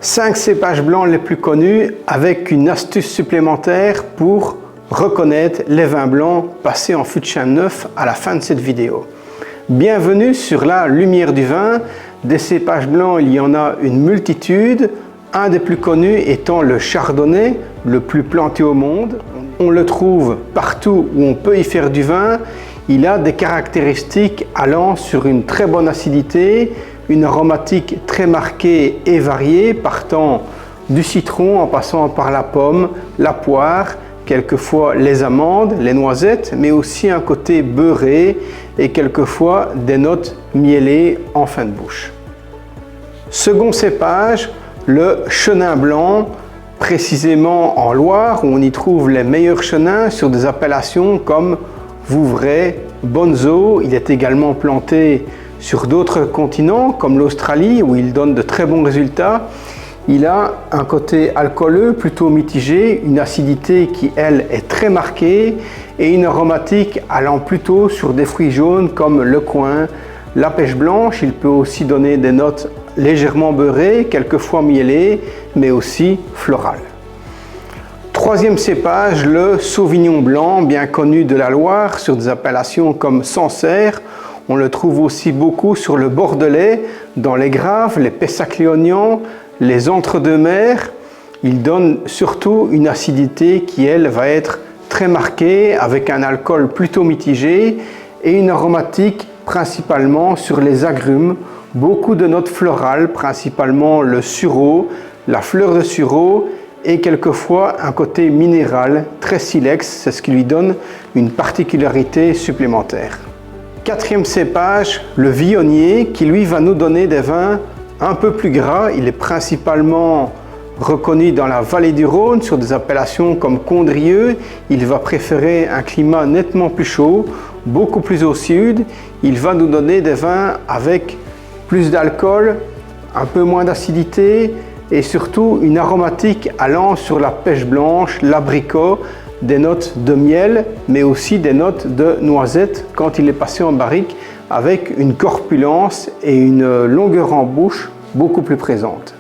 5 cépages blancs les plus connus avec une astuce supplémentaire pour reconnaître les vins blancs passés en fût de chêne neuf à la fin de cette vidéo. Bienvenue sur la lumière du vin. Des cépages blancs, il y en a une multitude. Un des plus connus étant le chardonnay, le plus planté au monde. On le trouve partout où on peut y faire du vin. Il a des caractéristiques allant sur une très bonne acidité, une aromatique très marquée et variée, partant du citron en passant par la pomme, la poire, quelquefois les amandes, les noisettes, mais aussi un côté beurré et quelquefois des notes mielées en fin de bouche. Second cépage, le chenin blanc, précisément en Loire, où on y trouve les meilleurs chenins sur des appellations comme Vouvray, Bonzo. Il est également planté sur d'autres continents comme l'Australie où il donne de très bons résultats. Il a un côté alcooleux plutôt mitigé, une acidité qui elle est très marquée et une aromatique allant plutôt sur des fruits jaunes comme le coing, la pêche blanche. Il peut aussi donner des notes légèrement beurrées, quelquefois mielées, mais aussi florales. Troisième cépage, le sauvignon blanc, bien connu de la Loire sur des appellations comme Sancerre. On le trouve aussi beaucoup sur le Bordelais, dans les Graves, les Pessac-Léognan, les Entre-deux-Mers. Il donne surtout une acidité qui, elle, va être très marquée, avec un alcool plutôt mitigé et une aromatique principalement sur les agrumes. Beaucoup de notes florales, principalement le sureau, la fleur de sureau et quelquefois un côté minéral très silex, c'est ce qui lui donne une particularité supplémentaire. Quatrième cépage, le viognier, qui lui va nous donner des vins un peu plus gras. Il est principalement reconnu dans la vallée du Rhône sur des appellations comme Condrieu. Il va préférer un climat nettement plus chaud, beaucoup plus au sud. Il va nous donner des vins avec plus d'alcool, un peu moins d'acidité et surtout une aromatique allant sur la pêche blanche, l'abricot, des notes de miel, mais aussi des notes de noisette quand il est passé en barrique, avec une corpulence et une longueur en bouche beaucoup plus présente.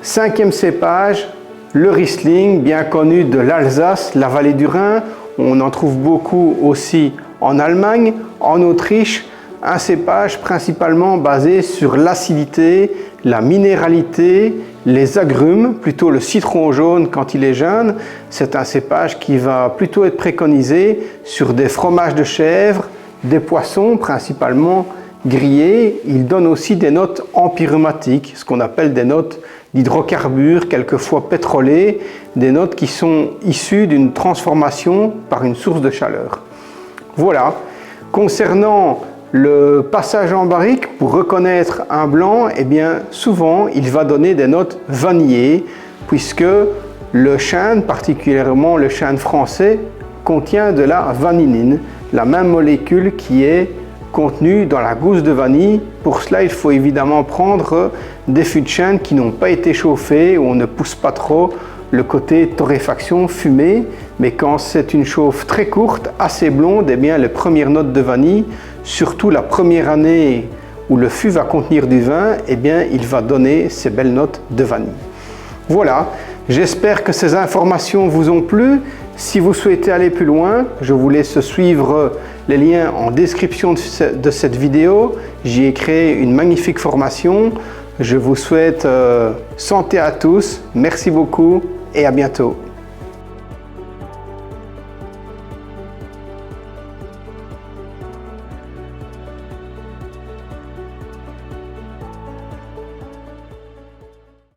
Cinquième cépage, le Riesling, bien connu de l'Alsace, la vallée du Rhin. On en trouve beaucoup aussi en Allemagne, en Autriche. Un cépage principalement basé sur l'acidité, la minéralité, les agrumes, plutôt le citron jaune quand il est jeune. C'est un cépage qui va plutôt être préconisé sur des fromages de chèvre, des poissons principalement grillés. Il donne aussi des notes empyreummatiques, ce qu'on appelle des notes d'hydrocarbures, quelquefois pétrolés, des notes qui sont issues d'une transformation par une source de chaleur. Voilà. Concernant le passage en barrique, pour reconnaître un blanc, eh bien souvent il va donner des notes vanillées, puisque le chêne, particulièrement le chêne français, contient de la vanilline, la même molécule qui est contenue dans la gousse de vanille. Pour cela, il faut évidemment prendre des fûts de chêne qui n'ont pas été chauffés, où on ne pousse pas trop le côté torréfaction, fumée, mais quand c'est une chauffe très courte, assez blonde, eh bien les premières notes de vanille, surtout la première année où le fût va contenir du vin, eh bien il va donner ces belles notes de vanille. Voilà, j'espère que ces informations vous ont plu. Si vous souhaitez aller plus loin, je vous laisse suivre les liens en description de cette vidéo. J'y ai créé une magnifique formation. Je vous souhaite santé à tous. Merci beaucoup et à bientôt.